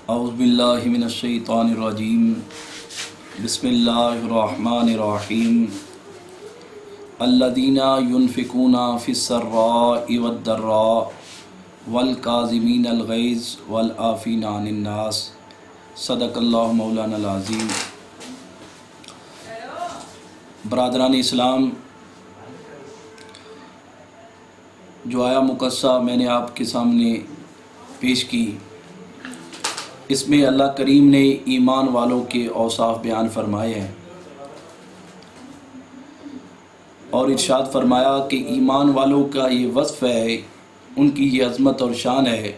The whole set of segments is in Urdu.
اعوذ باللہ من الشیطان الرجیم بسم اللہ الرحمن الرحیم الذین ينفقون فی السراء والضراء والکاظمین الغیظ والعافین عن الناس صدق اللہ مولانا العظیم۔ برادران اسلام، جو آیا مقصہ میں نے آپ کے سامنے پیش کی، اس میں اللہ کریم نے ایمان والوں کے اوصاف بیان فرمائے ہیں اور ارشاد فرمایا کہ ایمان والوں کا یہ وصف ہے، ان کی یہ عظمت اور شان ہے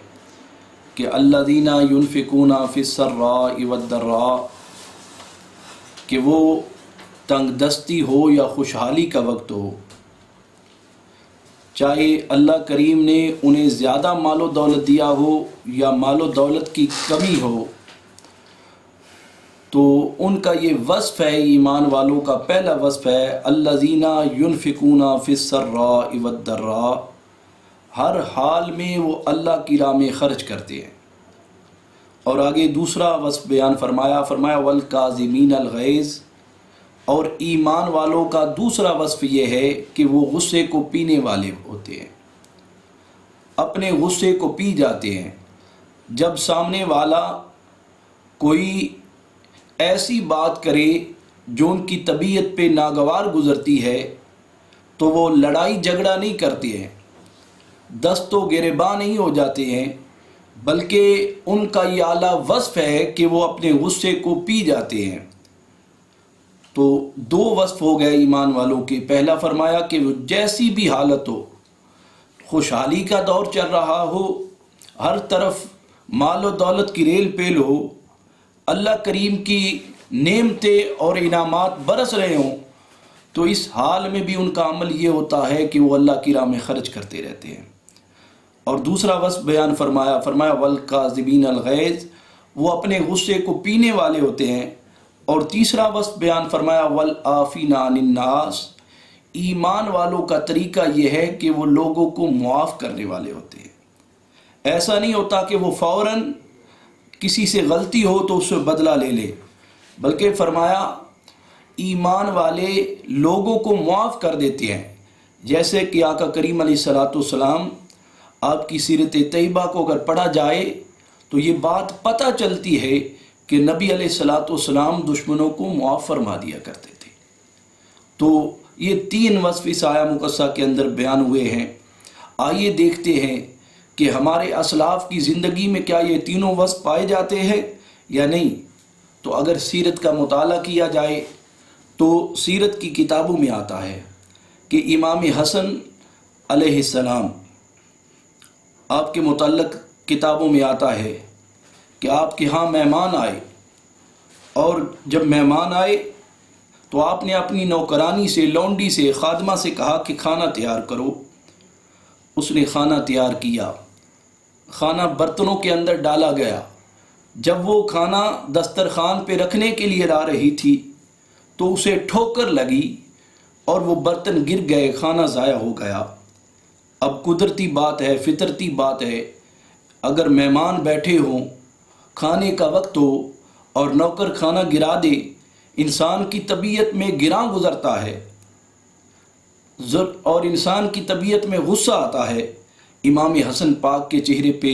کہ الذین ينفقون فی السراء والضراء، کہ وہ تنگ دستی ہو یا خوشحالی کا وقت ہو، چاہے اللہ کریم نے انہیں زیادہ مال و دولت دیا ہو یا مال و دولت کی کمی ہو، تو ان کا یہ وصف ہے، ایمان والوں کا پہلا وصف ہے الذین ينفقون فی السراء والضراء، ہر حال میں وہ اللہ کی راہ میں خرچ کرتے ہیں۔ اور آگے دوسرا وصف بیان فرمایا والکاظمین الغیظ، اور ایمان والوں کا دوسرا وصف یہ ہے کہ وہ غصے کو پینے والے ہوتے ہیں، اپنے غصے کو پی جاتے ہیں۔ جب سامنے والا کوئی ایسی بات کرے جو ان کی طبیعت پہ ناگوار گزرتی ہے تو وہ لڑائی جھگڑا نہیں کرتے ہیں، دست و گریباں نہیں ہو جاتے ہیں، بلکہ ان کا یہ اعلیٰ وصف ہے کہ وہ اپنے غصے کو پی جاتے ہیں۔ تو دو وصف ہو گئے ایمان والوں کے۔ پہلا فرمایا کہ وہ جیسی بھی حالت ہو، خوشحالی کا دور چل رہا ہو، ہر طرف مال و دولت کی ریل پیل ہو، اللہ کریم کی نعمتیں اور انعامات برس رہے ہوں، تو اس حال میں بھی ان کا عمل یہ ہوتا ہے کہ وہ اللہ کی راہ میں خرچ کرتے رہتے ہیں۔ اور دوسرا وصف بیان فرمایا والکاظمین الغیظ، وہ اپنے غصے کو پینے والے ہوتے ہیں۔ اور تیسرا وصف بیان فرمایا والعافین عن الناس، ایمان والوں کا طریقہ یہ ہے کہ وہ لوگوں کو معاف کرنے والے ہوتے ہیں۔ ایسا نہیں ہوتا کہ وہ فوراً کسی سے غلطی ہو تو اس سے بدلہ لے لے، بلکہ فرمایا ایمان والے لوگوں کو معاف کر دیتے ہیں۔ جیسے کہ آقا کریم علیہ السلام، آپ کی سیرت طیبہ کو اگر پڑھا جائے تو یہ بات پتہ چلتی ہے کہ نبی علیہ السلام دشمنوں کو معاف فرما دیا کرتے تھے۔ تو یہ تین وصف اس آیا مقصہ کے اندر بیان ہوئے ہیں۔ آئیے دیکھتے ہیں کہ ہمارے اسلاف کی زندگی میں کیا یہ تینوں وصف پائے جاتے ہیں یا نہیں۔ تو اگر سیرت کا مطالعہ کیا جائے تو سیرت کی کتابوں میں آتا ہے کہ امام حسن علیہ السلام، آپ کے متعلق کتابوں میں آتا ہے کہ آپ کے ہاں مہمان آئے، اور جب مہمان آئے تو آپ نے اپنی نوکرانی سے، لونڈی سے، خادمہ سے کہا کہ کھانا تیار کرو۔ اس نے کھانا تیار کیا، کھانا برتنوں کے اندر ڈالا گیا۔ جب وہ کھانا دسترخوان پہ رکھنے کے لیے لا رہی تھی تو اسے ٹھوکر لگی اور وہ برتن گر گئے، کھانا ضائع ہو گیا۔ اب قدرتی بات ہے، فطرتی بات ہے، اگر مہمان بیٹھے ہوں، کھانے کا وقت ہو اور نوکر کھانا گرا دے، انسان کی طبیعت میں گراں گزرتا ہے اور انسان کی طبیعت میں غصہ آتا ہے۔ امام حسن پاک کے چہرے پہ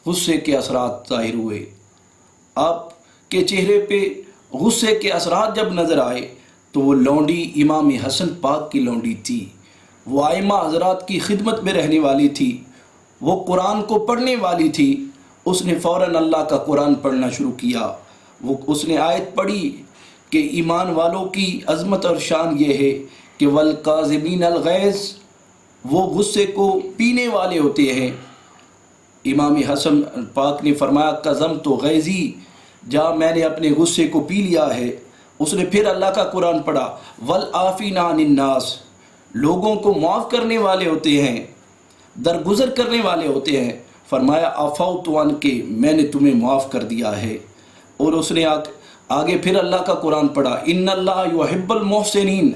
غصے کے اثرات ظاہر ہوئے۔ آپ کے چہرے پہ غصے کے اثرات جب نظر آئے تو وہ لونڈی امام حسن پاک کی لونڈی تھی، وہ ائمہ حضرات کی خدمت میں رہنے والی تھی، وہ قرآن کو پڑھنے والی تھی۔ اس نے فوراً اللہ کا قرآن پڑھنا شروع کیا۔ اس نے آیت پڑھی کہ ایمان والوں کی عظمت اور شان یہ ہے کہ والکاظمین الغیظ، وہ غصے کو پینے والے ہوتے ہیں۔ امام حسن پاک نے فرمایا قظمت غیظی، جا میں نے اپنے غصے کو پی لیا ہے۔ اس نے پھر اللہ کا قرآن پڑھا والعافین عن الناس، لوگوں کو معاف کرنے والے ہوتے ہیں، درگزر کرنے والے ہوتے ہیں۔ فرمایا عفوت عنک، میں نے تمہیں معاف کر دیا ہے۔ اور اس نے آگے پھر اللہ کا قرآن پڑھا ان اللہ یحب المحسنین،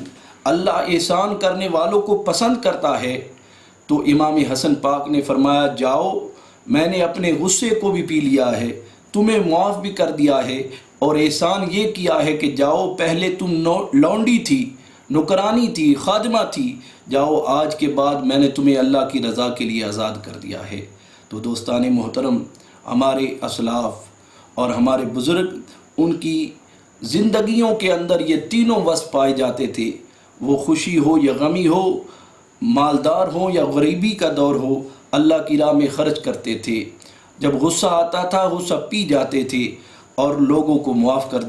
اللہ احسان کرنے والوں کو پسند کرتا ہے۔ تو امام حسن پاک نے فرمایا جاؤ، میں نے اپنے غصے کو بھی پی لیا ہے، تمہیں معاف بھی کر دیا ہے، اور احسان یہ کیا ہے کہ جاؤ پہلے تم لونڈی تھی، نوکرانی تھی، خادمہ تھی، جاؤ آج کے بعد میں نے تمہیں اللہ کی رضا کے لیے آزاد کر دیا ہے۔ تو دوستان محترم، ہمارے اسلاف اور ہمارے بزرگ، ان کی زندگیوں کے اندر یہ تینوں وصف پائے جاتے تھے، وہ خوشی ہو یا غمی ہو، مالدار ہو یا غریبی کا دور ہو، اللہ کی راہ میں خرچ کرتے تھے۔ جب غصہ آتا تھا غصہ پی جاتے تھے اور لوگوں کو معاف کر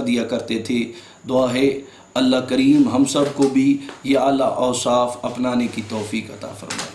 دیا کرتے تھے۔ دعا ہے اللہ کریم ہم سب کو بھی یہ اعلیٰ اوصاف اپنانے کی توفیق عطا فرمائے۔